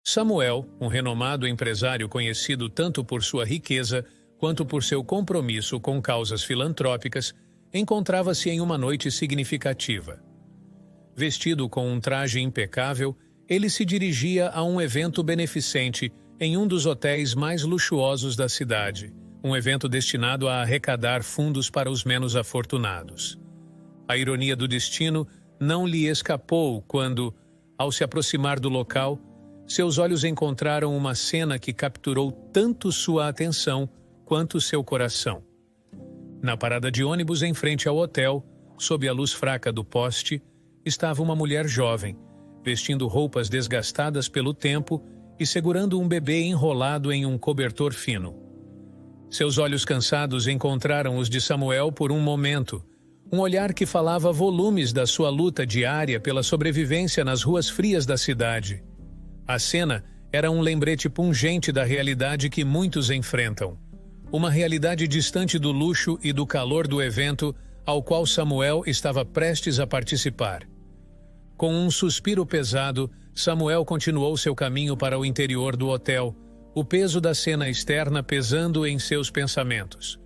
Samuel, um renomado empresário conhecido tanto por sua riqueza quanto por seu compromisso com causas filantrópicas, encontrava-se em uma noite significativa. Vestido com um traje impecável, ele se dirigia a um evento beneficente em um dos hotéis mais luxuosos da cidade, um evento destinado a arrecadar fundos para os menos afortunados. A ironia do destino não lhe escapou quando, ao se aproximar do local, seus olhos encontraram uma cena que capturou tanto sua atenção quanto seu coração. Na parada de ônibus em frente ao hotel, sob a luz fraca do poste, estava uma mulher jovem, vestindo roupas desgastadas pelo tempo e segurando um bebê enrolado em um cobertor fino. Seus olhos cansados encontraram os de Samuel por um momento, um olhar que falava volumes da sua luta diária pela sobrevivência nas ruas frias da cidade. A cena era um lembrete pungente da realidade que muitos enfrentam. Uma realidade distante do luxo e do calor do evento ao qual Samuel estava prestes a participar. Com um suspiro pesado, Samuel continuou seu caminho para o interior do hotel, o peso da cena externa pesando em seus pensamentos.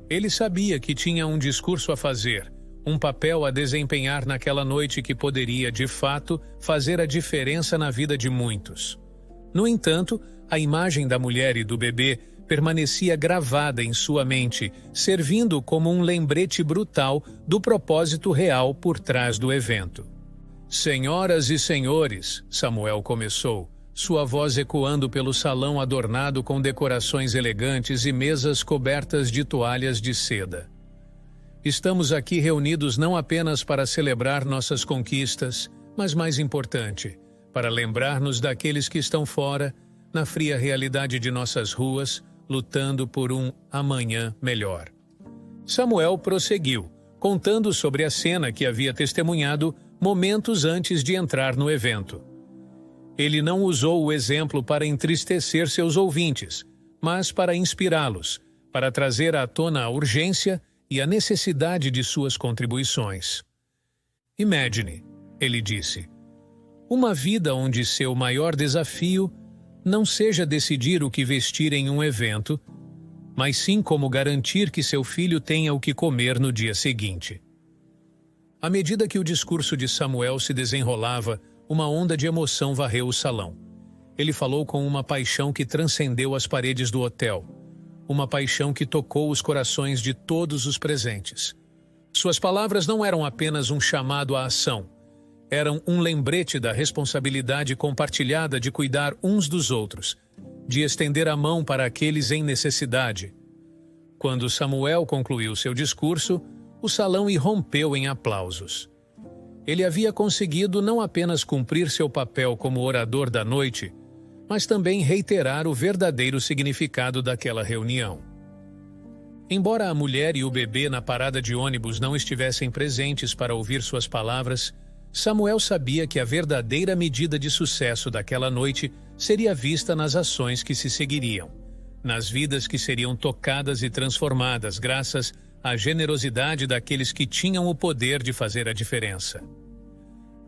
Ele sabia que tinha um discurso a fazer, um papel a desempenhar naquela noite que poderia, de fato, fazer a diferença na vida de muitos. No entanto, a imagem da mulher e do bebê permanecia gravada em sua mente, servindo como um lembrete brutal do propósito real por trás do evento. "Senhoras e senhores", Samuel começou, sua voz ecoando pelo salão adornado com decorações elegantes e mesas cobertas de toalhas de seda. "Estamos aqui reunidos não apenas para celebrar nossas conquistas, mas mais importante, para lembrar-nos daqueles que estão fora, na fria realidade de nossas ruas, lutando por um amanhã melhor." Samuel prosseguiu, contando sobre a cena que havia testemunhado momentos antes de entrar no evento. Ele não usou o exemplo para entristecer seus ouvintes, mas para inspirá-los, para trazer à tona a urgência e a necessidade de suas contribuições. "Imagine", ele disse, "uma vida onde seu maior desafio não seja decidir o que vestir em um evento, mas sim como garantir que seu filho tenha o que comer no dia seguinte." À medida que o discurso de Samuel se desenrolava, uma onda de emoção varreu o salão. Ele falou com uma paixão que transcendeu as paredes do hotel, uma paixão que tocou os corações de todos os presentes. Suas palavras não eram apenas um chamado à ação, eram um lembrete da responsabilidade compartilhada de cuidar uns dos outros, de estender a mão para aqueles em necessidade. Quando Samuel concluiu seu discurso, o salão irrompeu em aplausos. Ele havia conseguido não apenas cumprir seu papel como orador da noite, mas também reiterar o verdadeiro significado daquela reunião. Embora a mulher e o bebê na parada de ônibus não estivessem presentes para ouvir suas palavras, Samuel sabia que a verdadeira medida de sucesso daquela noite seria vista nas ações que se seguiriam, nas vidas que seriam tocadas e transformadas graças à generosidade daqueles que tinham o poder de fazer a diferença.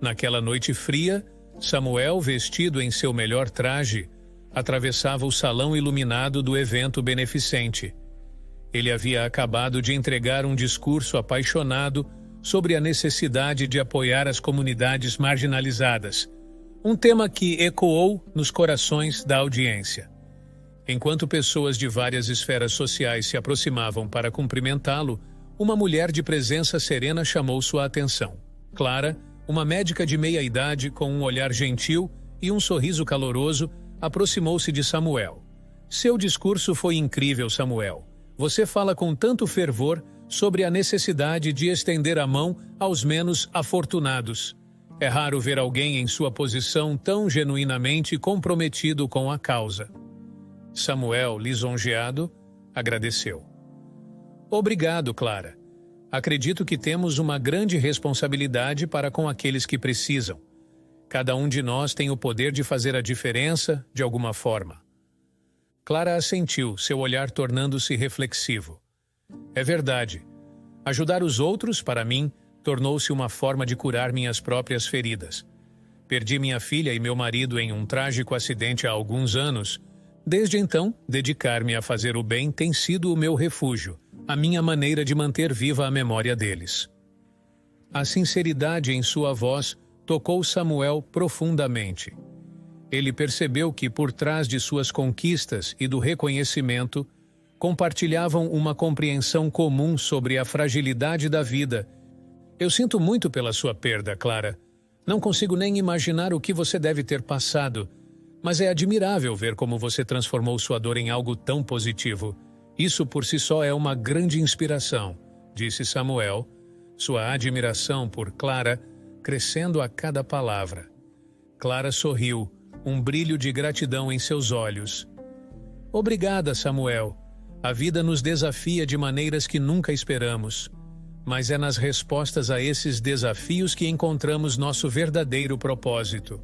Naquela noite fria, Samuel, vestido em seu melhor traje, atravessava o salão iluminado do evento beneficente. Ele havia acabado de entregar um discurso apaixonado sobre a necessidade de apoiar as comunidades marginalizadas, um tema que ecoou nos corações da audiência. Enquanto pessoas de várias esferas sociais se aproximavam para cumprimentá-lo, uma mulher de presença serena chamou sua atenção. Clara, uma médica de meia-idade com um olhar gentil e um sorriso caloroso, aproximou-se de Samuel. "Seu discurso foi incrível, Samuel. Você fala com tanto fervor sobre a necessidade de estender a mão aos menos afortunados. É raro ver alguém em sua posição tão genuinamente comprometido com a causa." Samuel, lisonjeado, agradeceu. "Obrigado, Clara. Acredito que temos uma grande responsabilidade para com aqueles que precisam. Cada um de nós tem o poder de fazer a diferença de alguma forma." Clara assentiu, seu olhar tornando-se reflexivo. É verdade. Ajudar os outros, para mim, tornou-se uma forma de curar minhas próprias feridas. Perdi minha filha e meu marido em um trágico acidente há alguns anos. Desde então, dedicar-me a fazer o bem tem sido o meu refúgio, a minha maneira de manter viva a memória deles. A sinceridade em sua voz tocou Samuel profundamente. Ele percebeu que, por trás de suas conquistas e do reconhecimento, compartilhavam uma compreensão comum sobre a fragilidade da vida. Eu sinto muito pela sua perda, Clara. Não consigo nem imaginar o que você deve ter passado, mas é admirável ver como você transformou sua dor em algo tão positivo. Isso por si só é uma grande inspiração, disse Samuel, sua admiração por Clara crescendo a cada palavra. Clara sorriu, um brilho de gratidão em seus olhos. Obrigada, Samuel. A vida nos desafia de maneiras que nunca esperamos, mas é nas respostas a esses desafios que encontramos nosso verdadeiro propósito.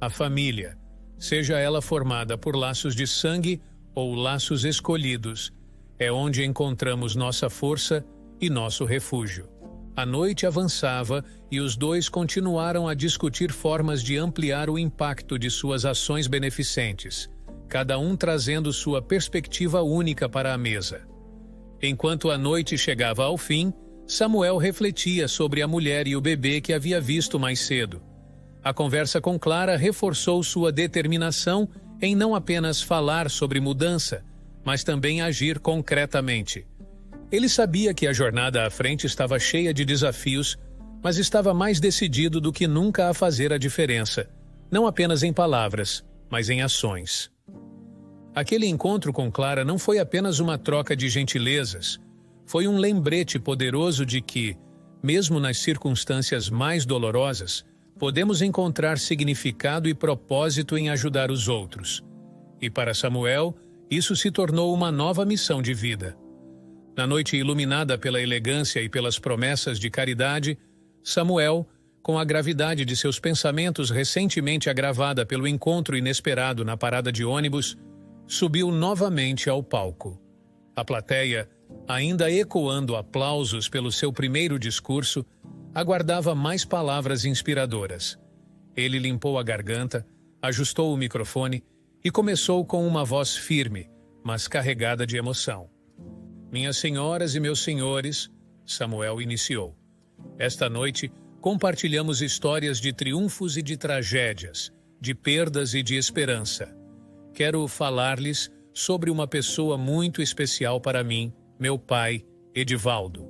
A família, seja ela formada por laços de sangue ou laços escolhidos, é onde encontramos nossa força e nosso refúgio. A noite avançava e os dois continuaram a discutir formas de ampliar o impacto de suas ações beneficentes, cada um trazendo sua perspectiva única para a mesa. Enquanto a noite chegava ao fim, Samuel refletia sobre a mulher e o bebê que havia visto mais cedo. A conversa com Clara reforçou sua determinação em não apenas falar sobre mudança, mas também agir concretamente. Ele sabia que a jornada à frente estava cheia de desafios, mas estava mais decidido do que nunca a fazer a diferença, não apenas em palavras, mas em ações. Aquele encontro com Clara não foi apenas uma troca de gentilezas, foi um lembrete poderoso de que, mesmo nas circunstâncias mais dolorosas, podemos encontrar significado e propósito em ajudar os outros. E para Samuel, isso se tornou uma nova missão de vida. Na noite iluminada pela elegância e pelas promessas de caridade, Samuel, com a gravidade de seus pensamentos recentemente agravada pelo encontro inesperado na parada de ônibus, subiu novamente ao palco. A plateia, ainda ecoando aplausos pelo seu primeiro discurso, aguardava mais palavras inspiradoras. Ele limpou a garganta, ajustou o microfone e começou com uma voz firme, mas carregada de emoção. Minhas senhoras e meus senhores, Samuel iniciou. Esta noite, compartilhamos histórias de triunfos e de tragédias, de perdas e de esperança. Quero falar-lhes sobre uma pessoa muito especial para mim, meu pai, Edivaldo.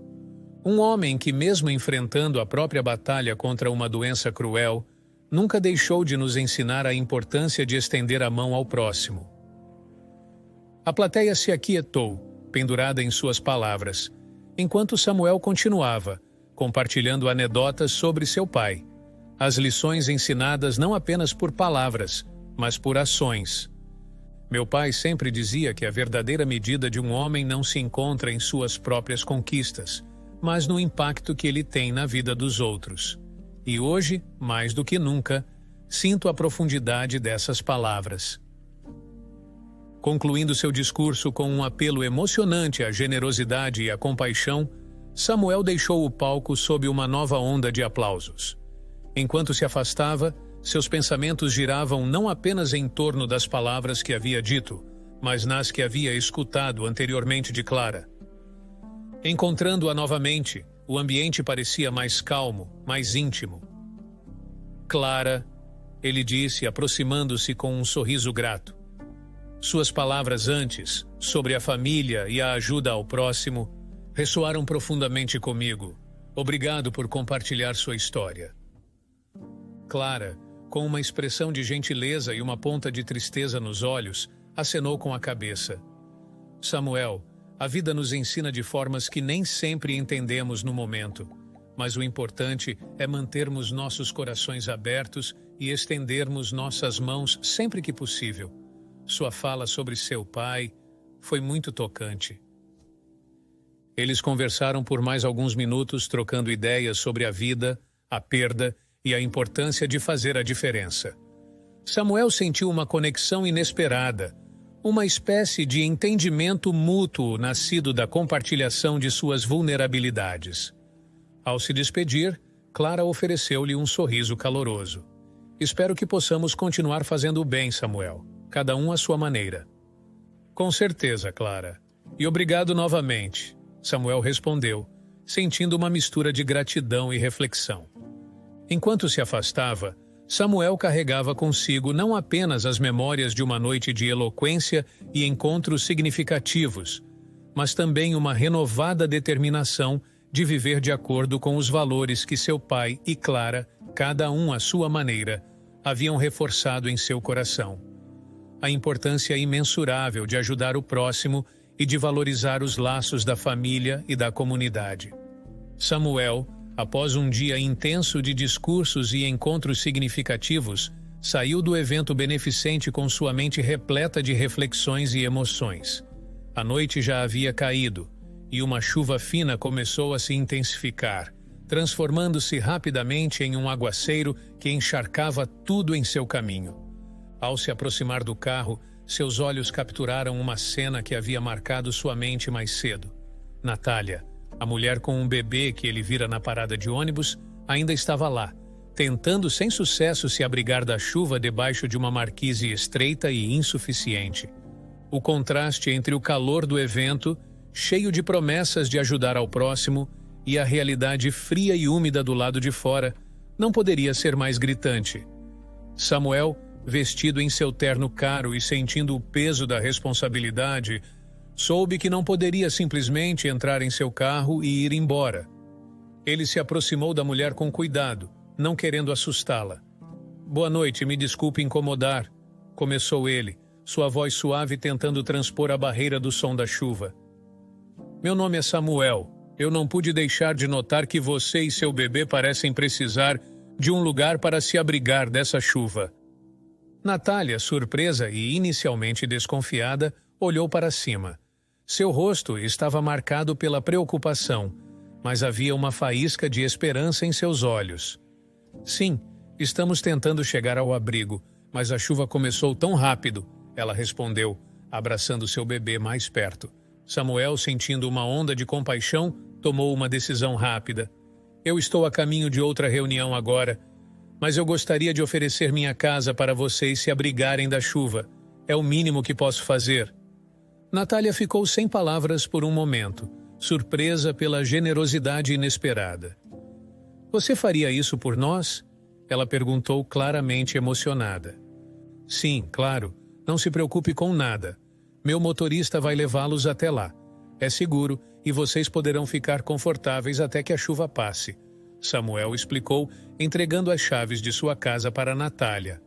Um homem que, mesmo enfrentando a própria batalha contra uma doença cruel, nunca deixou de nos ensinar a importância de estender a mão ao próximo. A plateia se aquietou, pendurada em suas palavras, enquanto Samuel continuava, compartilhando anedotas sobre seu pai, as lições ensinadas não apenas por palavras, mas por ações. Meu pai sempre dizia que a verdadeira medida de um homem não se encontra em suas próprias conquistas, mas no impacto que ele tem na vida dos outros. E hoje, mais do que nunca, sinto a profundidade dessas palavras. Concluindo seu discurso com um apelo emocionante à generosidade e à compaixão, Samuel deixou o palco sob uma nova onda de aplausos. Enquanto se afastava, seus pensamentos giravam não apenas em torno das palavras que havia dito, mas nas que havia escutado anteriormente de Clara. Encontrando-a novamente, o ambiente parecia mais calmo, mais íntimo. Clara, ele disse, aproximando-se com um sorriso grato. Suas palavras antes, sobre a família e a ajuda ao próximo, ressoaram profundamente comigo. Obrigado por compartilhar sua história. Clara, com uma expressão de gentileza e uma ponta de tristeza nos olhos, acenou com a cabeça. Samuel, a vida nos ensina de formas que nem sempre entendemos no momento, mas o importante é mantermos nossos corações abertos e estendermos nossas mãos sempre que possível. Sua fala sobre seu pai foi muito tocante. Eles conversaram por mais alguns minutos, trocando ideias sobre a vida, a perda e a importância de fazer a diferença. Samuel sentiu uma conexão inesperada, Uma espécie de entendimento mútuo nascido da compartilhação de suas vulnerabilidades. Ao se despedir, Clara ofereceu-lhe um sorriso caloroso. Espero que possamos continuar fazendo o bem, Samuel, cada um à sua maneira. Com certeza, Clara. E obrigado novamente, Samuel respondeu, sentindo uma mistura de gratidão e reflexão. Enquanto se afastava, Samuel carregava consigo não apenas as memórias de uma noite de eloquência e encontros significativos, mas também uma renovada determinação de viver de acordo com os valores que seu pai e Clara, cada um à sua maneira, haviam reforçado em seu coração. A importância imensurável de ajudar o próximo e de valorizar os laços da família e da comunidade. Samuel, após um dia intenso de discursos e encontros significativos, saiu do evento beneficente com sua mente repleta de reflexões e emoções. A noite já havia caído, e uma chuva fina começou a se intensificar, transformando-se rapidamente em um aguaceiro que encharcava tudo em seu caminho. Ao se aproximar do carro, seus olhos capturaram uma cena que havia marcado sua mente mais cedo. Natália, a mulher com um bebê que ele vira na parada de ônibus, ainda estava lá, tentando sem sucesso se abrigar da chuva debaixo de uma marquise estreita e insuficiente. O contraste entre o calor do evento, cheio de promessas de ajudar ao próximo, e a realidade fria e úmida do lado de fora, não poderia ser mais gritante. Samuel, vestido em seu terno caro e sentindo o peso da responsabilidade, soube que não poderia simplesmente entrar em seu carro e ir embora. Ele se aproximou da mulher com cuidado, não querendo assustá-la. "Boa noite, me desculpe incomodar", começou ele, sua voz suave tentando transpor a barreira do som da chuva. "Meu nome é Samuel. Eu não pude deixar de notar que você e seu bebê parecem precisar de um lugar para se abrigar dessa chuva." Natália, surpresa e inicialmente desconfiada, olhou para cima. Seu rosto estava marcado pela preocupação, mas havia uma faísca de esperança em seus olhos. "Sim, estamos tentando chegar ao abrigo, mas a chuva começou tão rápido", ela respondeu, abraçando seu bebê mais perto. Samuel, sentindo uma onda de compaixão, tomou uma decisão rápida. "Eu estou a caminho de outra reunião agora, mas eu gostaria de oferecer minha casa para vocês se abrigarem da chuva. É o mínimo que posso fazer." Natália ficou sem palavras por um momento, surpresa pela generosidade inesperada. "Você faria isso por nós?" ela perguntou claramente emocionada. "Sim, claro. Não se preocupe com nada. Meu motorista vai levá-los até lá. É seguro e vocês poderão ficar confortáveis até que a chuva passe", Samuel explicou, entregando as chaves de sua casa para Natália.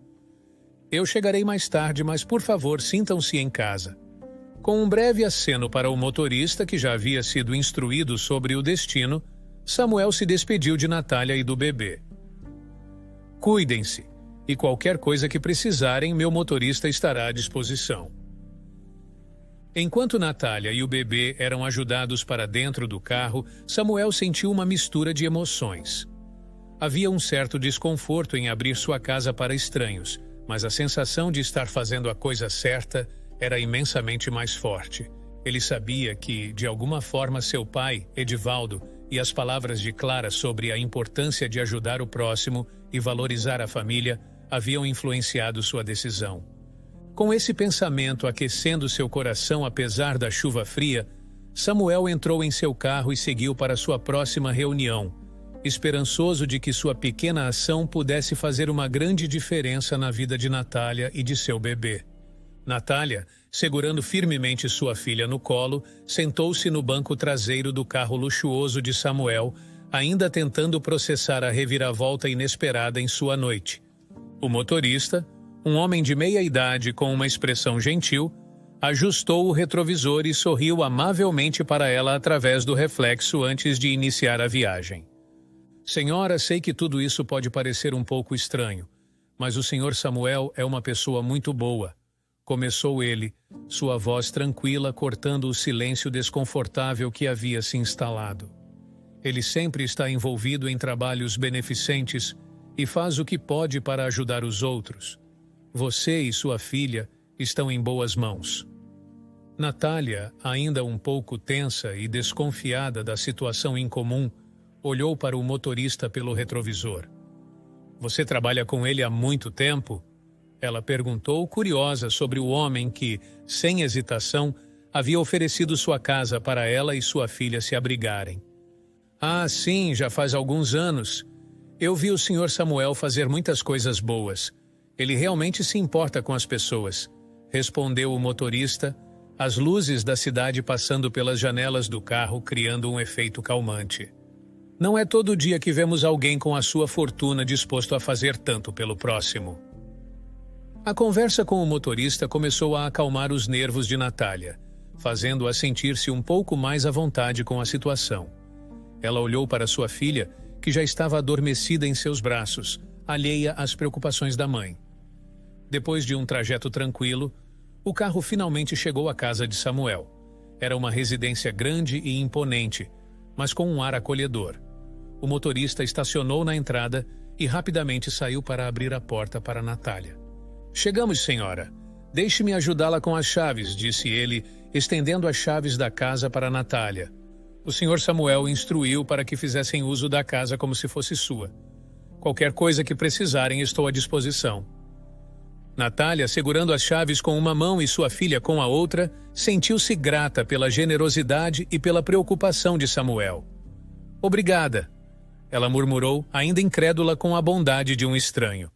"Eu chegarei mais tarde, mas por favor, sintam-se em casa." Com um breve aceno para o motorista, que já havia sido instruído sobre o destino, Samuel se despediu de Natália e do bebê. "Cuidem-se, e qualquer coisa que precisarem, meu motorista estará à disposição." Enquanto Natália e o bebê eram ajudados para dentro do carro, Samuel sentiu uma mistura de emoções. Havia um certo desconforto em abrir sua casa para estranhos, mas a sensação de estar fazendo a coisa certa era imensamente mais forte. Ele sabia que, de alguma forma, seu pai, Edivaldo, e as palavras de Clara sobre a importância de ajudar o próximo e valorizar a família haviam influenciado sua decisão. Com esse pensamento aquecendo seu coração apesar da chuva fria, Samuel entrou em seu carro e seguiu para sua próxima reunião, esperançoso de que sua pequena ação pudesse fazer uma grande diferença na vida de Natália e de seu bebê. Natália, segurando firmemente sua filha no colo, sentou-se no banco traseiro do carro luxuoso de Samuel, ainda tentando processar a reviravolta inesperada em sua noite. O motorista, um homem de meia idade com uma expressão gentil, ajustou o retrovisor e sorriu amavelmente para ela através do reflexo antes de iniciar a viagem. "Senhora, sei que tudo isso pode parecer um pouco estranho, mas o senhor Samuel é uma pessoa muito boa", começou ele, sua voz tranquila cortando o silêncio desconfortável que havia se instalado. "Ele sempre está envolvido em trabalhos beneficentes e faz o que pode para ajudar os outros. Você e sua filha estão em boas mãos. Natália, ainda um pouco tensa e desconfiada da situação incomum, olhou para o motorista pelo retrovisor. Você trabalha com ele há muito tempo? Ela perguntou, curiosa sobre o homem que, sem hesitação, havia oferecido sua casa para ela e sua filha se abrigarem. Ah, sim, já faz alguns anos. Eu vi o Sr. Samuel fazer muitas coisas boas. Ele realmente se importa com as pessoas, respondeu o motorista, as luzes da cidade passando pelas janelas do carro criando um efeito calmante. Não é todo dia que vemos alguém com a sua fortuna disposto a fazer tanto pelo próximo. A conversa com o motorista começou a acalmar os nervos de Natália, fazendo-a sentir-se um pouco mais à vontade com a situação. Ela olhou para sua filha, que já estava adormecida em seus braços, alheia às preocupações da mãe. Depois de um trajeto tranquilo, o carro finalmente chegou à casa de Samuel. Era uma residência grande e imponente, mas com um ar acolhedor. O motorista estacionou na entrada e rapidamente saiu para abrir a porta para Natália. Chegamos, senhora. Deixe-me ajudá-la com as chaves, disse ele, estendendo as chaves da casa para Natália. O Sr. Samuel instruiu para que fizessem uso da casa como se fosse sua. Qualquer coisa que precisarem, estou à disposição. Natália, segurando as chaves com uma mão e sua filha com a outra, sentiu-se grata pela generosidade e pela preocupação de Samuel. Obrigada, ela murmurou, ainda incrédula com a bondade de um estranho.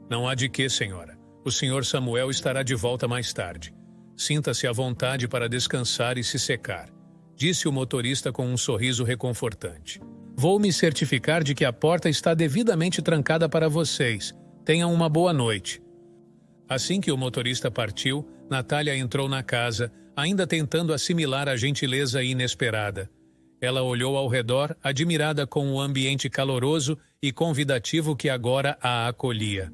Não há de quê, senhora. O Sr. Samuel estará de volta mais tarde. Sinta-se à vontade para descansar e se secar, disse o motorista com um sorriso reconfortante. Vou me certificar de que a porta está devidamente trancada para vocês. Tenham uma boa noite. Assim que o motorista partiu, Natália entrou na casa, ainda tentando assimilar a gentileza inesperada. Ela olhou ao redor, admirada com o ambiente caloroso e convidativo que agora a acolhia.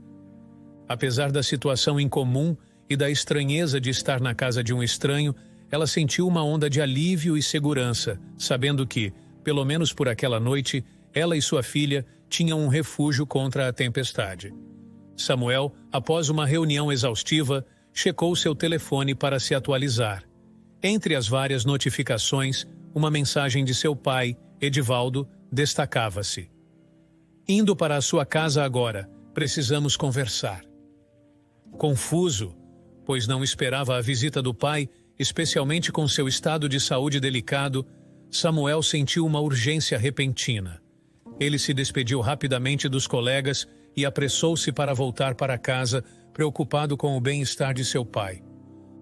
Apesar da situação incomum e da estranheza de estar na casa de um estranho, ela sentiu uma onda de alívio e segurança, sabendo que, pelo menos por aquela noite, ela e sua filha tinham um refúgio contra a tempestade. Samuel, após uma reunião exaustiva, checou seu telefone para se atualizar. Entre as várias notificações, uma mensagem de seu pai, Edivaldo, destacava-se. Indo para a sua casa agora, precisamos conversar. Confuso, pois não esperava a visita do pai, especialmente com seu estado de saúde delicado, Samuel sentiu uma urgência repentina. Ele se despediu rapidamente dos colegas e apressou-se para voltar para casa, preocupado com o bem-estar de seu pai.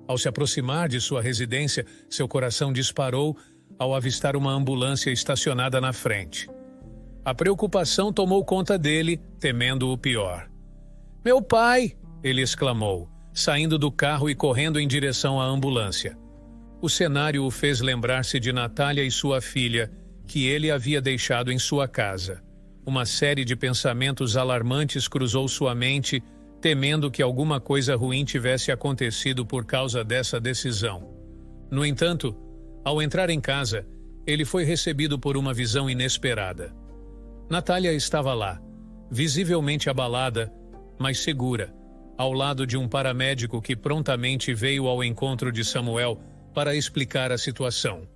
Ao se aproximar de sua residência, seu coração disparou ao avistar uma ambulância estacionada na frente. A preocupação tomou conta dele, temendo o pior. "Meu pai!" ele exclamou, saindo do carro e correndo em direção à ambulância. O cenário o fez lembrar-se de Natália e sua filha, que ele havia deixado em sua casa. Uma série de pensamentos alarmantes cruzou sua mente, temendo que alguma coisa ruim tivesse acontecido por causa dessa decisão. No entanto, ao entrar em casa, ele foi recebido por uma visão inesperada. Natália estava lá, visivelmente abalada, mas segura, ao lado de um paramédico que prontamente veio ao encontro de Samuel para explicar a situação.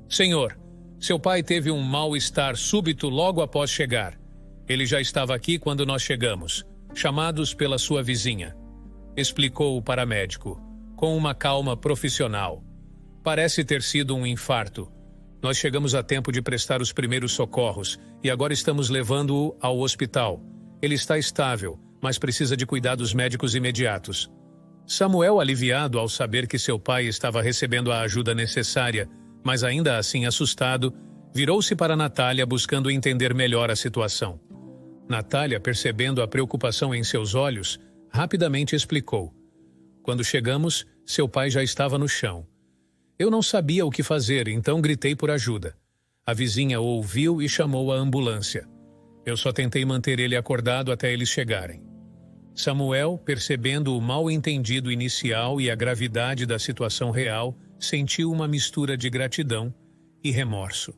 "Senhor, seu pai teve um mal-estar súbito logo após chegar. Ele já estava aqui quando nós chegamos, chamados pela sua vizinha", explicou o paramédico, com uma calma profissional. "Parece ter sido um infarto. Nós chegamos a tempo de prestar os primeiros socorros e agora estamos levando-o ao hospital. Ele está estável, mas precisa de cuidados médicos imediatos." Samuel, aliviado ao saber que seu pai estava recebendo a ajuda necessária, mas ainda assim assustado, virou-se para Natália buscando entender melhor a situação. Natália, percebendo a preocupação em seus olhos, rapidamente explicou. "Quando chegamos, seu pai já estava no chão. Eu não sabia o que fazer, então gritei por ajuda. A vizinha o ouviu e chamou a ambulância. Eu só tentei manter ele acordado até eles chegarem." Samuel, percebendo o mal-entendido inicial e a gravidade da situação real, sentiu uma mistura de gratidão e remorso.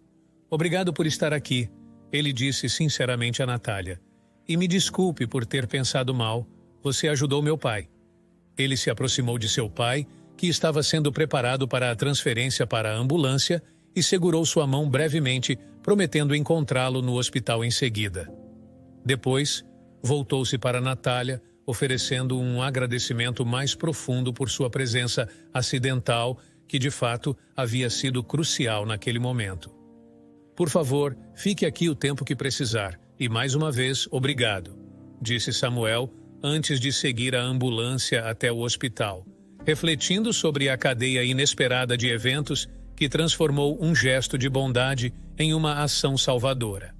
"Obrigado por estar aqui", ele disse sinceramente a Natália. "E me desculpe por ter pensado mal, você ajudou meu pai." Ele se aproximou de seu pai, que estava sendo preparado para a transferência para a ambulância, e segurou sua mão brevemente, prometendo encontrá-lo no hospital em seguida. Depois, voltou-se para Natália, oferecendo um agradecimento mais profundo por sua presença acidental, que de fato havia sido crucial naquele momento. Por favor, fique aqui o tempo que precisar, e mais uma vez, obrigado, disse Samuel, antes de seguir a ambulância até o hospital, refletindo sobre a cadeia inesperada de eventos que transformou um gesto de bondade em uma ação salvadora.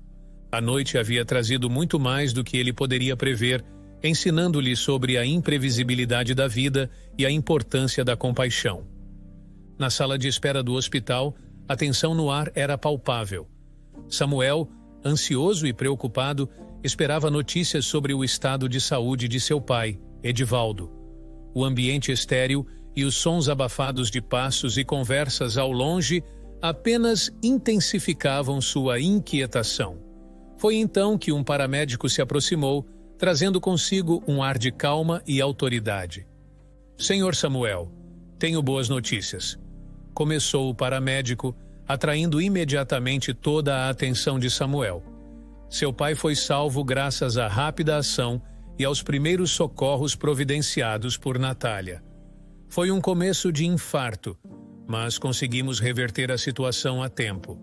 A noite havia trazido muito mais do que ele poderia prever, ensinando-lhe sobre a imprevisibilidade da vida e a importância da compaixão. Na sala de espera do hospital, a tensão no ar era palpável. Samuel, ansioso e preocupado, esperava notícias sobre o estado de saúde de seu pai, Edivaldo. O ambiente estéril e os sons abafados de passos e conversas ao longe apenas intensificavam sua inquietação. Foi então que um paramédico se aproximou, trazendo consigo um ar de calma e autoridade. Senhor Samuel, tenho boas notícias. Começou o paramédico, atraindo imediatamente toda a atenção de Samuel. Seu pai foi salvo graças à rápida ação e aos primeiros socorros providenciados por Natália. Foi um começo de infarto, mas conseguimos reverter a situação a tempo.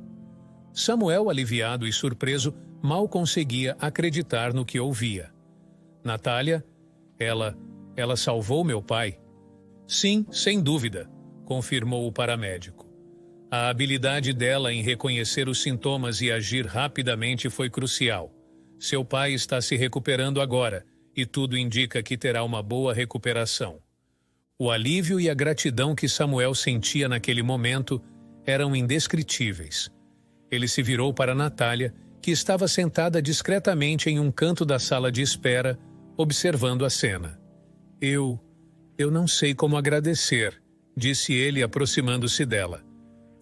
Samuel, aliviado e surpreso, mal conseguia acreditar no que ouvia. Natália, ela salvou meu pai? Sim, sem dúvida, confirmou o paramédico. A habilidade dela em reconhecer os sintomas e agir rapidamente foi crucial. Seu pai está se recuperando agora, e tudo indica que terá uma boa recuperação. O alívio e a gratidão que Samuel sentia naquele momento eram indescritíveis. Ele se virou para Natália, que estava sentada discretamente em um canto da sala de espera, observando a cena. Eu não sei como agradecer, disse ele aproximando-se dela.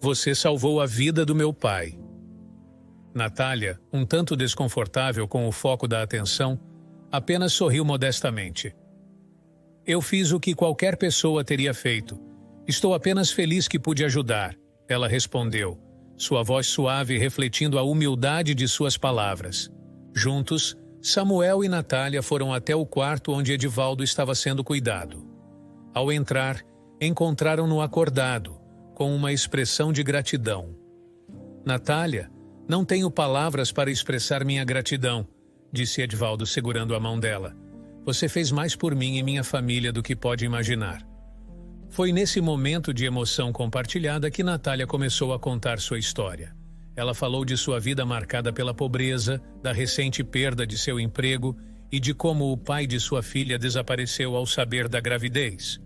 Você salvou a vida do meu pai. Natália, um tanto desconfortável com o foco da atenção, apenas sorriu modestamente. Eu fiz o que qualquer pessoa teria feito. Estou apenas feliz que pude ajudar, ela respondeu, sua voz suave refletindo a humildade de suas palavras. Juntos, Samuel e Natália foram até o quarto onde Edivaldo estava sendo cuidado. Ao entrar, encontraram-no acordado, com uma expressão de gratidão. Natália, não tenho palavras para expressar minha gratidão, disse Edivaldo segurando a mão dela. Você fez mais por mim e minha família do que pode imaginar. Foi nesse momento de emoção compartilhada que Natália começou a contar sua história. Ela falou de sua vida marcada pela pobreza, da recente perda de seu emprego e de como o pai de sua filha desapareceu ao saber da gravidez.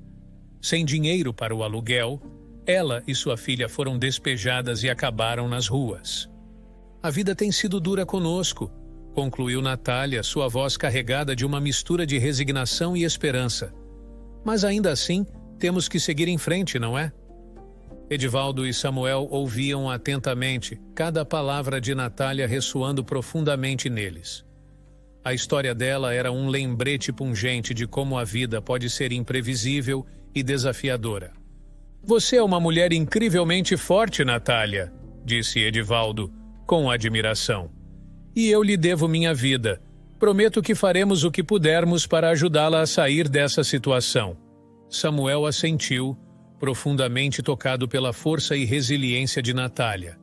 Sem dinheiro para o aluguel, ela e sua filha foram despejadas e acabaram nas ruas. A vida tem sido dura conosco, concluiu Natália, sua voz carregada de uma mistura de resignação e esperança. Mas ainda assim, temos que seguir em frente, não é? Edivaldo e Samuel ouviam atentamente, cada palavra de Natália ressoando profundamente neles. A história dela era um lembrete pungente de como a vida pode ser imprevisível e desafiadora. Você é uma mulher incrivelmente forte, Natália, disse Edivaldo, com admiração. E eu lhe devo minha vida. Prometo que faremos o que pudermos para ajudá-la a sair dessa situação. Samuel assentiu, profundamente tocado pela força e resiliência de Natália.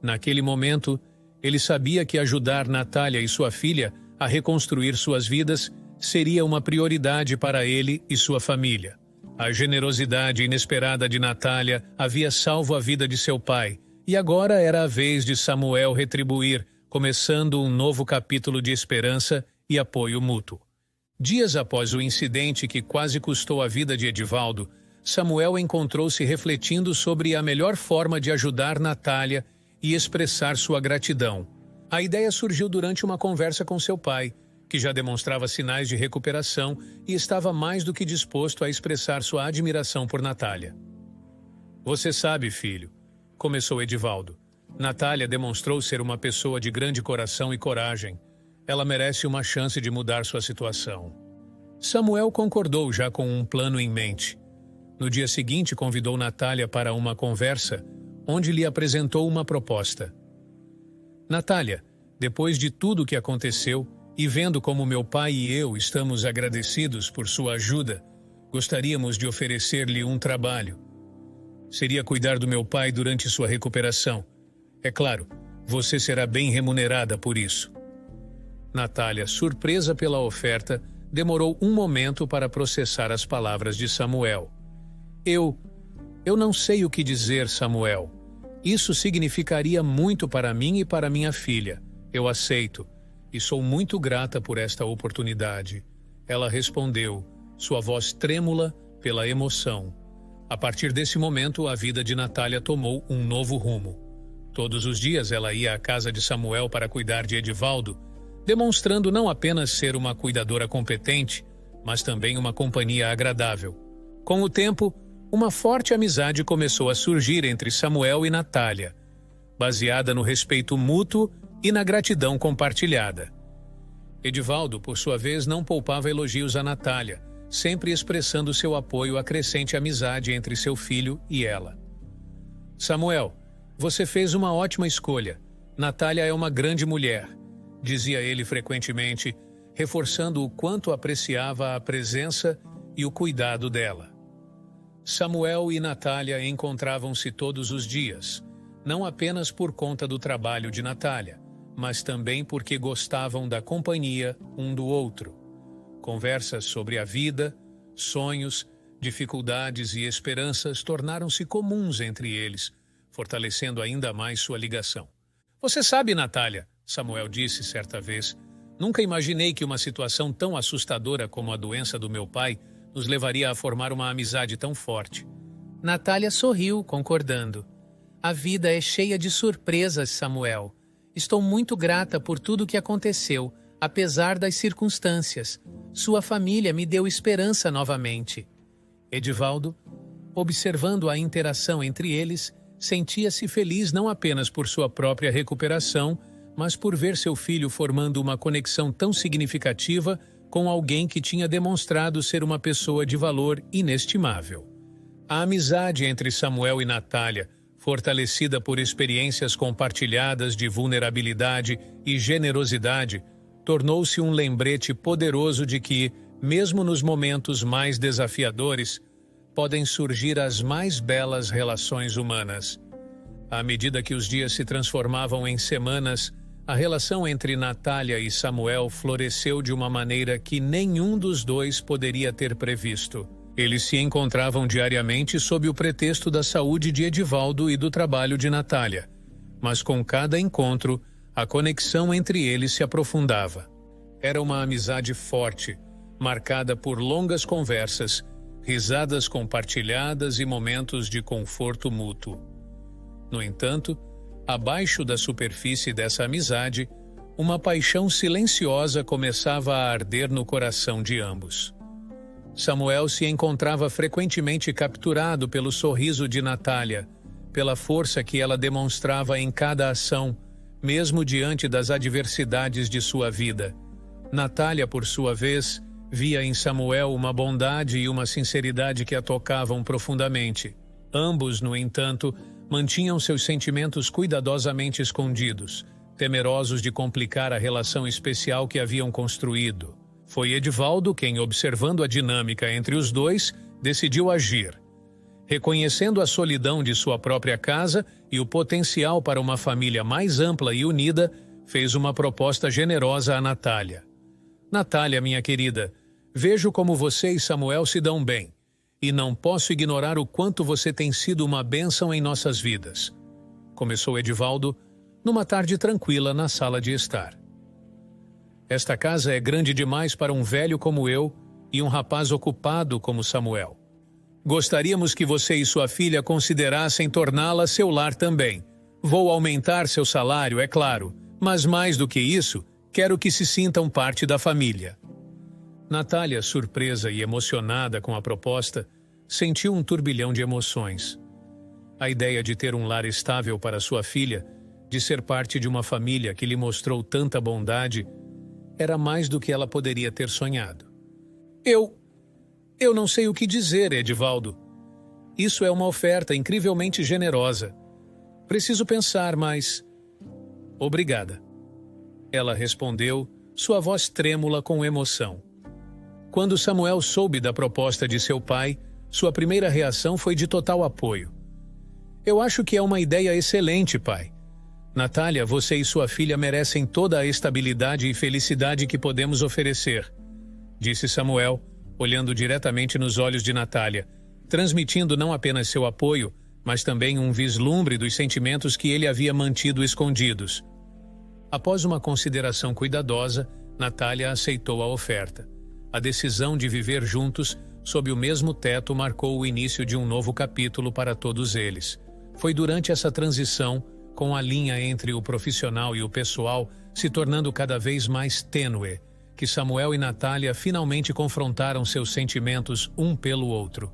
Naquele momento, ele sabia que ajudar Natália e sua filha a reconstruir suas vidas seria uma prioridade para ele e sua família. A generosidade inesperada de Natália havia salvo a vida de seu pai, e agora era a vez de Samuel retribuir, começando um novo capítulo de esperança e apoio mútuo. Dias após o incidente que quase custou a vida de Edivaldo, Samuel encontrou-se refletindo sobre a melhor forma de ajudar Natália e expressar sua gratidão. A ideia surgiu durante uma conversa com seu pai, que já demonstrava sinais de recuperação e estava mais do que disposto a expressar sua admiração por Natália. Você sabe, filho, começou Edivaldo. Natália demonstrou ser uma pessoa de grande coração e coragem. Ela merece uma chance de mudar sua situação. Samuel concordou já com um plano em mente. No dia seguinte, convidou Natália para uma conversa, onde lhe apresentou uma proposta. Natália, depois de tudo o que aconteceu, e vendo como meu pai e eu estamos agradecidos por sua ajuda, gostaríamos de oferecer-lhe um trabalho. Seria cuidar do meu pai durante sua recuperação. É claro, você será bem remunerada por isso. Natália, surpresa pela oferta, demorou um momento para processar as palavras de Samuel. Eu não sei o que dizer, Samuel. Isso significaria muito para mim e para minha filha. Eu aceito, e sou muito grata por esta oportunidade. Ela respondeu, sua voz trêmula pela emoção. A partir desse momento, a vida de Natália tomou um novo rumo. Todos os dias ela ia à casa de Samuel para cuidar de Edivaldo, demonstrando não apenas ser uma cuidadora competente, mas também uma companhia agradável. Com o tempo, uma forte amizade começou a surgir entre Samuel e Natália, baseada no respeito mútuo e na gratidão compartilhada. Edivaldo, por sua vez, não poupava elogios a Natália, sempre expressando seu apoio à crescente amizade entre seu filho e ela. Samuel, você fez uma ótima escolha. Natália é uma grande mulher, dizia ele frequentemente, reforçando o quanto apreciava a presença e o cuidado dela. Samuel e Natália encontravam-se todos os dias, não apenas por conta do trabalho de Natália, mas também porque gostavam da companhia um do outro. Conversas sobre a vida, sonhos, dificuldades e esperanças tornaram-se comuns entre eles, fortalecendo ainda mais sua ligação. Você sabe, Natália, Samuel disse certa vez, nunca imaginei que uma situação tão assustadora como a doença do meu pai nos levaria a formar uma amizade tão forte. Natália sorriu, concordando. A vida é cheia de surpresas, Samuel. Estou muito grata por tudo o que aconteceu, apesar das circunstâncias. Sua família me deu esperança novamente. Edivaldo, observando a interação entre eles, sentia-se feliz não apenas por sua própria recuperação, mas por ver seu filho formando uma conexão tão significativa com alguém que tinha demonstrado ser uma pessoa de valor inestimável. A amizade entre Samuel e Natália, fortalecida por experiências compartilhadas de vulnerabilidade e generosidade, tornou-se um lembrete poderoso de que, mesmo nos momentos mais desafiadores, podem surgir as mais belas relações humanas. À medida que os dias se transformavam em semanas, a relação entre Natália e Samuel floresceu de uma maneira que nenhum dos dois poderia ter previsto. Eles se encontravam diariamente sob o pretexto da saúde de Edivaldo e do trabalho de Natália, mas com cada encontro, a conexão entre eles se aprofundava. Era uma amizade forte, marcada por longas conversas, risadas compartilhadas e momentos de conforto mútuo. No entanto, abaixo da superfície dessa amizade, uma paixão silenciosa começava a arder no coração de ambos. Samuel se encontrava frequentemente capturado pelo sorriso de Natália, pela força que ela demonstrava em cada ação, mesmo diante das adversidades de sua vida. Natália, por sua vez, via em Samuel uma bondade e uma sinceridade que a tocavam profundamente. Ambos, no entanto, mantinham seus sentimentos cuidadosamente escondidos, temerosos de complicar a relação especial que haviam construído. Foi Edivaldo quem, observando a dinâmica entre os dois, decidiu agir. Reconhecendo a solidão de sua própria casa e o potencial para uma família mais ampla e unida, fez uma proposta generosa a Natália. Natália, minha querida, vejo como você e Samuel se dão bem, e não posso ignorar o quanto você tem sido uma bênção em nossas vidas. Começou Edivaldo, numa tarde tranquila na sala de estar. Esta casa é grande demais para um velho como eu e um rapaz ocupado como Samuel. Gostaríamos que você e sua filha considerassem torná-la seu lar também. Vou aumentar seu salário, é claro, mas mais do que isso, quero que se sintam parte da família. Natália, surpresa e emocionada com a proposta, sentiu um turbilhão de emoções. A ideia de ter um lar estável para sua filha, de ser parte de uma família que lhe mostrou tanta bondade, era mais do que ela poderia ter sonhado. Eu não sei o que dizer, Edivaldo. Isso é uma oferta incrivelmente generosa. Preciso pensar, mas... Obrigada. Ela respondeu, sua voz trêmula com emoção. Quando Samuel soube da proposta de seu pai, sua primeira reação foi de total apoio. Eu acho que é uma ideia excelente, pai. Natália, você e sua filha merecem toda a estabilidade e felicidade que podemos oferecer, disse Samuel, olhando diretamente nos olhos de Natália, transmitindo não apenas seu apoio, mas também um vislumbre dos sentimentos que ele havia mantido escondidos. Após uma consideração cuidadosa, Natália aceitou a oferta. A decisão de viver juntos, sob o mesmo teto, marcou o início de um novo capítulo para todos eles. Foi durante essa transição, com a linha entre o profissional e o pessoal se tornando cada vez mais tênue, que Samuel e Natália finalmente confrontaram seus sentimentos um pelo outro.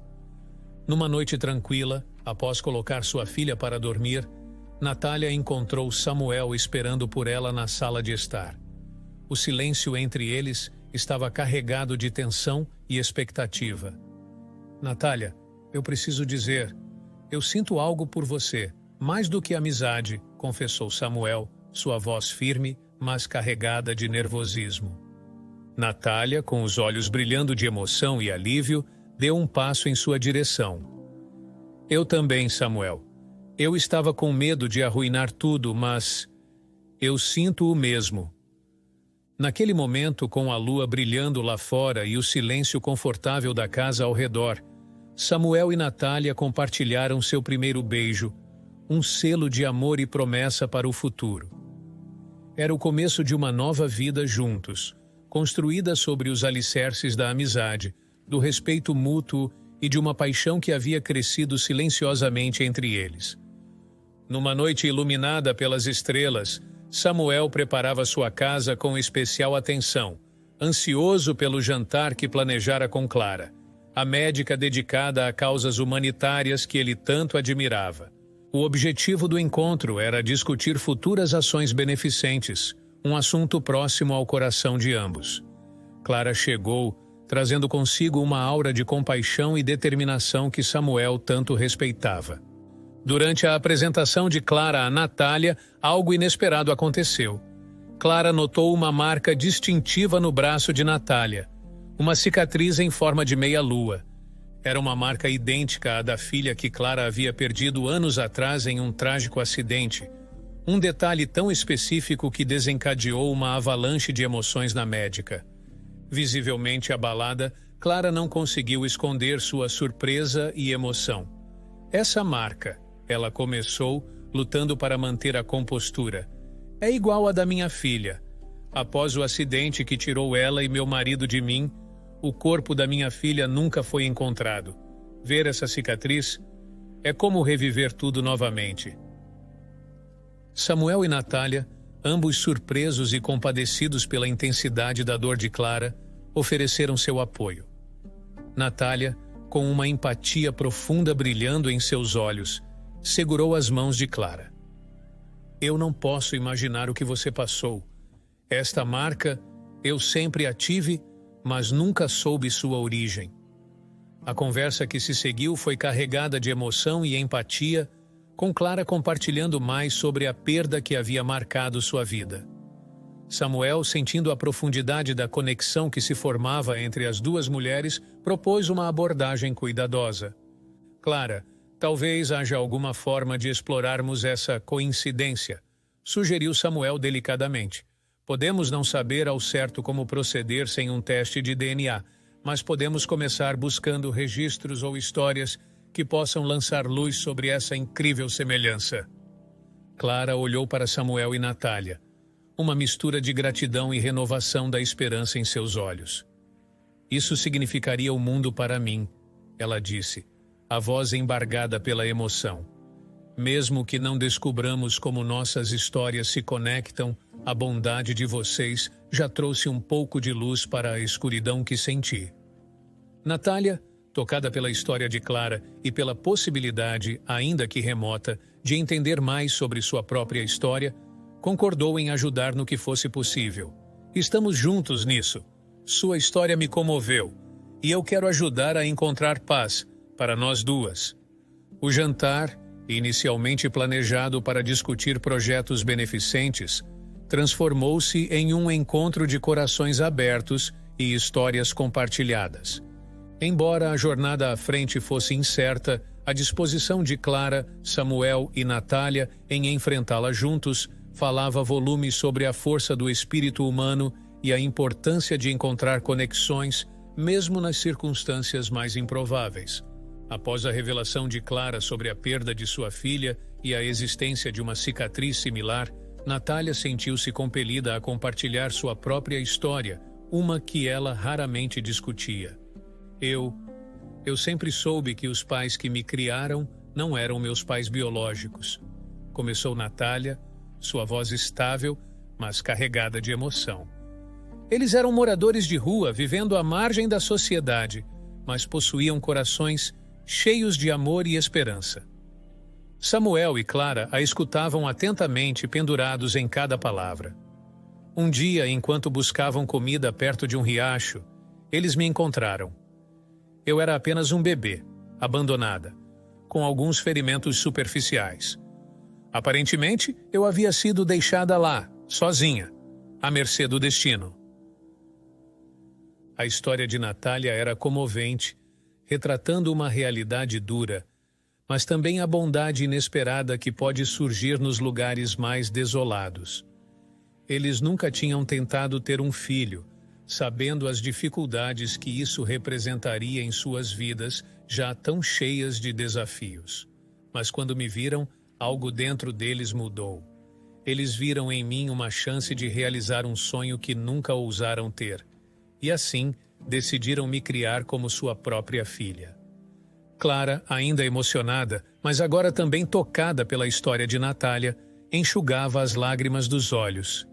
Numa noite tranquila, após colocar sua filha para dormir, Natália encontrou Samuel esperando por ela na sala de estar. O silêncio entre eles estava carregado de tensão e expectativa. Natália, eu preciso dizer, eu sinto algo por você, mais do que amizade, confessou Samuel, sua voz firme, mas carregada de nervosismo. Natália, com os olhos brilhando de emoção e alívio, deu um passo em sua direção. Eu também, Samuel. Eu estava com medo de arruinar tudo, mas eu sinto o mesmo. Naquele momento, com a lua brilhando lá fora e o silêncio confortável da casa ao redor, Samuel e Natália compartilharam seu primeiro beijo, um selo de amor e promessa para o futuro. Era o começo de uma nova vida juntos, construída sobre os alicerces da amizade, do respeito mútuo e de uma paixão que havia crescido silenciosamente entre eles. Numa noite iluminada pelas estrelas, Samuel preparava sua casa com especial atenção, ansioso pelo jantar que planejara com Clara, a médica dedicada a causas humanitárias que ele tanto admirava. O objetivo do encontro era discutir futuras ações beneficentes, um assunto próximo ao coração de ambos. Clara chegou, trazendo consigo uma aura de compaixão e determinação que Samuel tanto respeitava. Durante a apresentação de Clara a Natália, algo inesperado aconteceu. Clara notou uma marca distintiva no braço de Natália, uma cicatriz em forma de meia-lua. Era uma marca idêntica à da filha que Clara havia perdido anos atrás em um trágico acidente. Um detalhe tão específico que desencadeou uma avalanche de emoções na médica. Visivelmente abalada, Clara não conseguiu esconder sua surpresa e emoção. Essa marca, ela começou, lutando para manter a compostura. É igual à da minha filha. Após o acidente que tirou ela e meu marido de mim, o corpo da minha filha nunca foi encontrado. Ver essa cicatriz é como reviver tudo novamente. Samuel e Natália, ambos surpresos e compadecidos pela intensidade da dor de Clara, ofereceram seu apoio. Natália, com uma empatia profunda brilhando em seus olhos, segurou as mãos de Clara. Eu não posso imaginar o que você passou. Esta marca, eu sempre a tive, mas nunca soube sua origem. A conversa que se seguiu foi carregada de emoção e empatia, com Clara compartilhando mais sobre a perda que havia marcado sua vida. Samuel, sentindo a profundidade da conexão que se formava entre as duas mulheres, propôs uma abordagem cuidadosa. Clara, talvez haja alguma forma de explorarmos essa coincidência, sugeriu Samuel delicadamente. Podemos não saber ao certo como proceder sem um teste de DNA, mas podemos começar buscando registros ou histórias que possam lançar luz sobre essa incrível semelhança. Clara olhou para Samuel e Natália, uma mistura de gratidão e renovação da esperança em seus olhos. Isso significaria o mundo para mim, ela disse, a voz embargada pela emoção. Mesmo que não descubramos como nossas histórias se conectam, a bondade de vocês já trouxe um pouco de luz para a escuridão que senti. Natália, tocada pela história de Clara e pela possibilidade, ainda que remota, de entender mais sobre sua própria história, concordou em ajudar no que fosse possível. Estamos juntos nisso. Sua história me comoveu. e eu quero ajudar a encontrar paz para nós duas. O jantar, inicialmente planejado para discutir projetos beneficentes, transformou-se em um encontro de corações abertos e histórias compartilhadas. Embora a jornada à frente fosse incerta, a disposição de Clara, Samuel e Natália em enfrentá-la juntos falava volumes sobre a força do espírito humano e a importância de encontrar conexões, mesmo nas circunstâncias mais improváveis. Após a revelação de Clara sobre a perda de sua filha e a existência de uma cicatriz similar, Natália sentiu-se compelida a compartilhar sua própria história, uma que ela raramente discutia. Eu sempre soube que os pais que me criaram não eram meus pais biológicos. Começou Natália, sua voz estável, mas carregada de emoção. Eles eram moradores de rua, vivendo à margem da sociedade, mas possuíam corações cheios de amor e esperança. Samuel e Clara a escutavam atentamente, pendurados em cada palavra. Um dia, enquanto buscavam comida perto de um riacho, eles me encontraram. Eu era apenas um bebê, abandonada, com alguns ferimentos superficiais. Aparentemente, eu havia sido deixada lá, sozinha, à mercê do destino. A história de Natália era comovente, retratando uma realidade dura, mas também a bondade inesperada que pode surgir nos lugares mais desolados. Eles nunca tinham tentado ter um filho, sabendo as dificuldades que isso representaria em suas vidas, já tão cheias de desafios. Mas quando me viram, algo dentro deles mudou. Eles viram em mim uma chance de realizar um sonho que nunca ousaram ter. E assim, decidiram me criar como sua própria filha. Clara, ainda emocionada, mas agora também tocada pela história de Natália, enxugava as lágrimas dos olhos.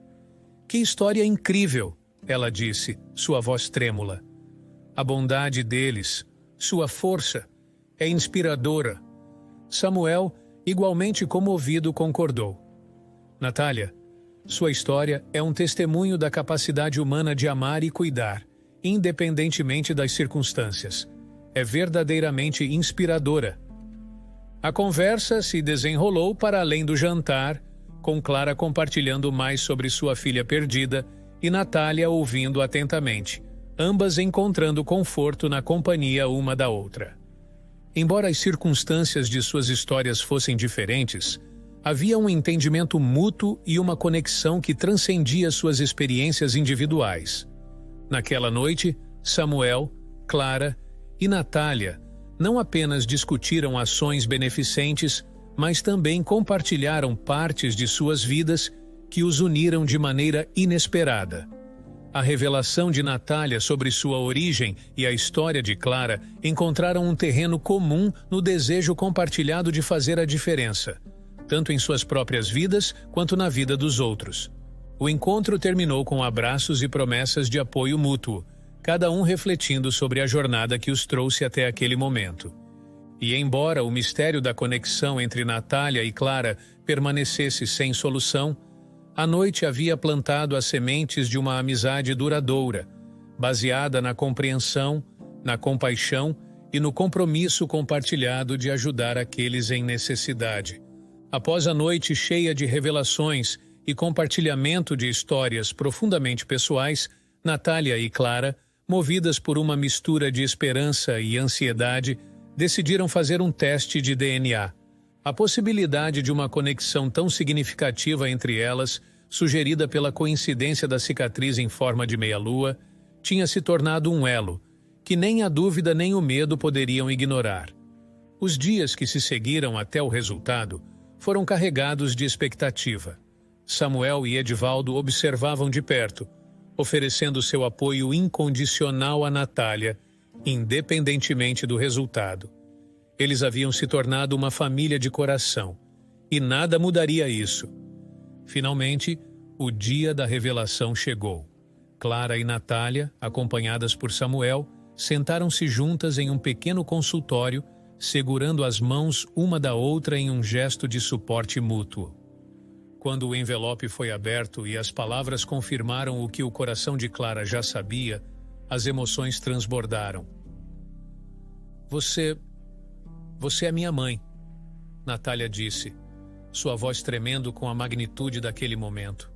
Que história incrível, ela disse, sua voz trêmula. A bondade deles, sua força, é inspiradora. Samuel, igualmente comovido, concordou. Natália, sua história é um testemunho da capacidade humana de amar e cuidar, independentemente das circunstâncias. É verdadeiramente inspiradora. A conversa se desenrolou para além do jantar, com Clara compartilhando mais sobre sua filha perdida e Natália ouvindo atentamente, ambas encontrando conforto na companhia uma da outra. Embora as circunstâncias de suas histórias fossem diferentes, havia um entendimento mútuo e uma conexão que transcendia suas experiências individuais. Naquela noite, Samuel, Clara e Natália não apenas discutiram ações beneficentes, mas também compartilharam partes de suas vidas que os uniram de maneira inesperada. A revelação de Natália sobre sua origem e a história de Clara encontraram um terreno comum no desejo compartilhado de fazer a diferença, tanto em suas próprias vidas quanto na vida dos outros. O encontro terminou com abraços e promessas de apoio mútuo, cada um refletindo sobre a jornada que os trouxe até aquele momento. E embora o mistério da conexão entre Natália e Clara permanecesse sem solução, a noite havia plantado as sementes de uma amizade duradoura, baseada na compreensão, na compaixão e no compromisso compartilhado de ajudar aqueles em necessidade. Após a noite cheia de revelações e compartilhamento de histórias profundamente pessoais, Natália e Clara, movidas por uma mistura de esperança e ansiedade, decidiram fazer um teste de DNA. A possibilidade de uma conexão tão significativa entre elas, sugerida pela coincidência da cicatriz em forma de meia-lua, tinha se tornado um elo, que nem a dúvida nem o medo poderiam ignorar. Os dias que se seguiram até o resultado foram carregados de expectativa. Samuel e Edivaldo observavam de perto, oferecendo seu apoio incondicional a Natália, independentemente do resultado. Eles haviam se tornado uma família de coração, e nada mudaria isso. Finalmente, o dia da revelação chegou. Clara e Natália, acompanhadas por Samuel, sentaram-se juntas em um pequeno consultório, segurando as mãos uma da outra em um gesto de suporte mútuo. Quando o envelope foi aberto e as palavras confirmaram o que o coração de Clara já sabia, As emoções transbordaram. Você é minha mãe, Natália disse, sua voz tremendo com a magnitude daquele momento.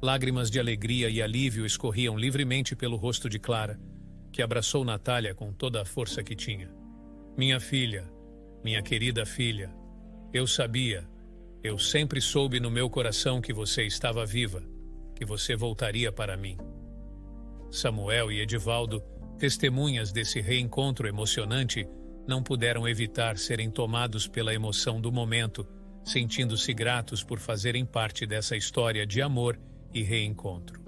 Lágrimas de alegria e alívio escorriam livremente pelo rosto de Clara, que abraçou Natália com toda a força que tinha. Minha filha, minha querida filha, eu sabia, eu sempre soube no meu coração que você estava viva, que você voltaria para mim. Samuel e Edivaldo, testemunhas desse reencontro emocionante, não puderam evitar serem tomados pela emoção do momento, sentindo-se gratos por fazerem parte dessa história de amor e reencontro.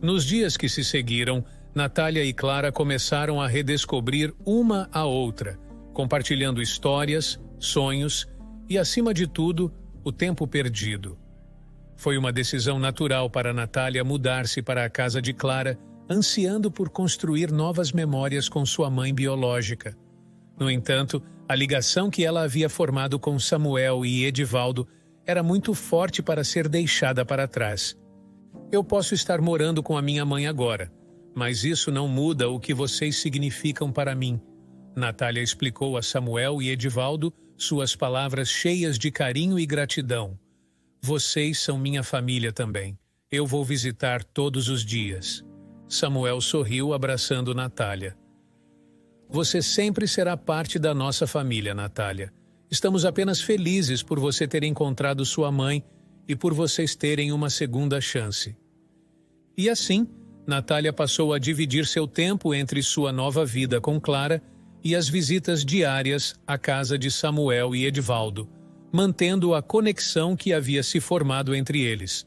Nos dias que se seguiram, Natália e Clara começaram a redescobrir uma a outra, compartilhando histórias, sonhos e, acima de tudo, o tempo perdido. Foi uma decisão natural para Natália mudar-se para a casa de Clara, ansiando por construir novas memórias com sua mãe biológica. No entanto, a ligação que ela havia formado com Samuel e Edivaldo era muito forte para ser deixada para trás. Eu posso estar morando com a minha mãe agora, mas isso não muda o que vocês significam para mim. Natália explicou a Samuel e Edivaldo suas palavras cheias de carinho e gratidão. Vocês são minha família também. Eu vou visitar todos os dias. Samuel sorriu abraçando Natália. Você sempre será parte da nossa família, Natália. Estamos apenas felizes por você ter encontrado sua mãe e por vocês terem uma segunda chance. E assim, Natália passou a dividir seu tempo entre sua nova vida com Clara e as visitas diárias à casa de Samuel e Edivaldo, mantendo a conexão que havia se formado entre eles.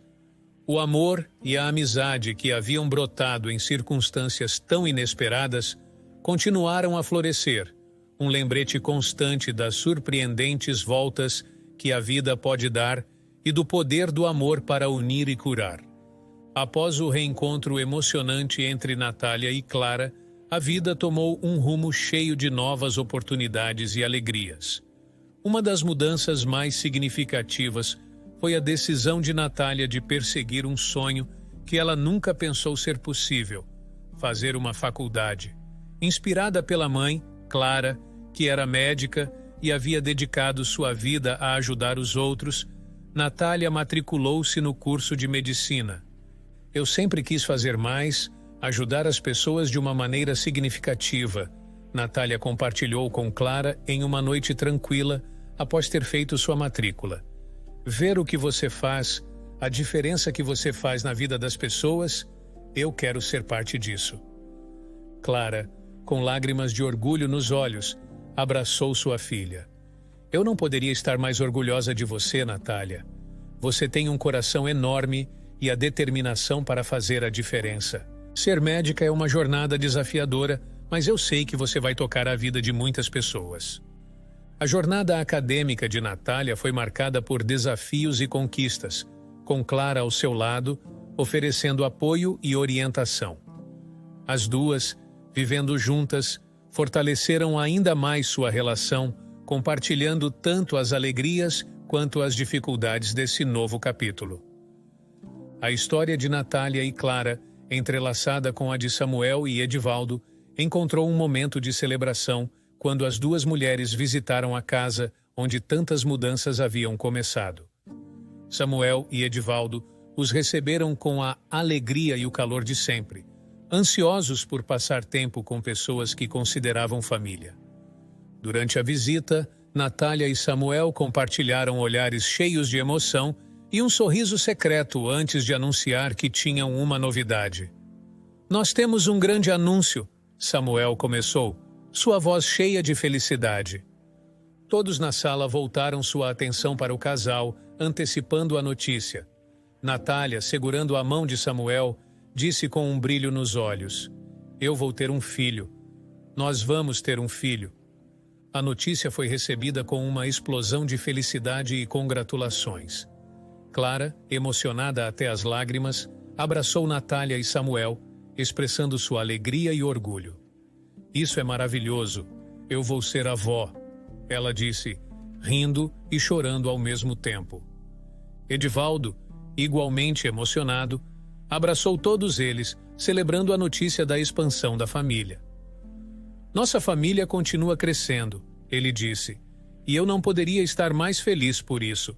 O amor e a amizade que haviam brotado em circunstâncias tão inesperadas continuaram a florescer, um lembrete constante das surpreendentes voltas que a vida pode dar e do poder do amor para unir e curar. Após o reencontro emocionante entre Natália e Clara, a vida tomou um rumo cheio de novas oportunidades e alegrias. Uma das mudanças mais significativas foi a decisão de Natália de perseguir um sonho que ela nunca pensou ser possível: fazer uma faculdade. Inspirada pela mãe, Clara, que era médica e havia dedicado sua vida a ajudar os outros, Natália matriculou-se no curso de medicina. Eu sempre quis fazer mais, ajudar as pessoas de uma maneira significativa, Natália compartilhou com Clara em uma noite tranquila após ter feito sua matrícula. Ver o que você faz, a diferença que você faz na vida das pessoas, eu quero ser parte disso. Clara, com lágrimas de orgulho nos olhos, abraçou sua filha. Eu não poderia estar mais orgulhosa de você, Natália. Você tem um coração enorme e a determinação para fazer a diferença. Ser médica é uma jornada desafiadora, mas eu sei que você vai tocar a vida de muitas pessoas. A jornada acadêmica de Natália foi marcada por desafios e conquistas, com Clara ao seu lado, oferecendo apoio e orientação. As duas, vivendo juntas, fortaleceram ainda mais sua relação, compartilhando tanto as alegrias quanto as dificuldades desse novo capítulo. A história de Natália e Clara, entrelaçada com a de Samuel e Edivaldo, encontrou um momento de celebração quando as duas mulheres visitaram a casa onde tantas mudanças haviam começado. Samuel e Edivaldo os receberam com a alegria e o calor de sempre, ansiosos por passar tempo com pessoas que consideravam família. Durante a visita, Natália e Samuel compartilharam olhares cheios de emoção e um sorriso secreto antes de anunciar que tinham uma novidade. Nós temos um grande anúncio, Samuel começou, sua voz cheia de felicidade. Todos na sala voltaram sua atenção para o casal, antecipando a notícia. Natália, segurando a mão de Samuel, disse com um brilho nos olhos: Eu vou ter um filho. Nós vamos ter um filho. A notícia foi recebida com uma explosão de felicidade e congratulações. Clara, emocionada até as lágrimas, abraçou Natália e Samuel, expressando sua alegria e orgulho. Isso é maravilhoso. Eu vou ser avó, ela disse, rindo e chorando ao mesmo tempo. Edivaldo, igualmente emocionado, abraçou todos eles, celebrando a notícia da expansão da família. Nossa família continua crescendo, ele disse, e eu não poderia estar mais feliz por isso.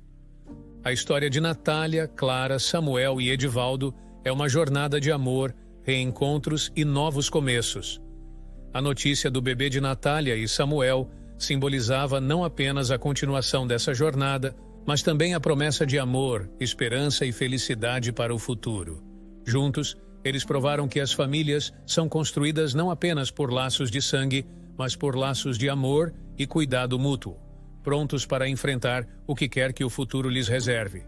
A história de Natália, Clara, Samuel e Edivaldo é uma jornada de amor, reencontros e novos começos. A notícia do bebê de Natália e Samuel simbolizava não apenas a continuação dessa jornada, mas também a promessa de amor, esperança e felicidade para o futuro. Juntos, eles provaram que as famílias são construídas não apenas por laços de sangue, mas por laços de amor e cuidado mútuo, prontos para enfrentar o que quer que o futuro lhes reserve.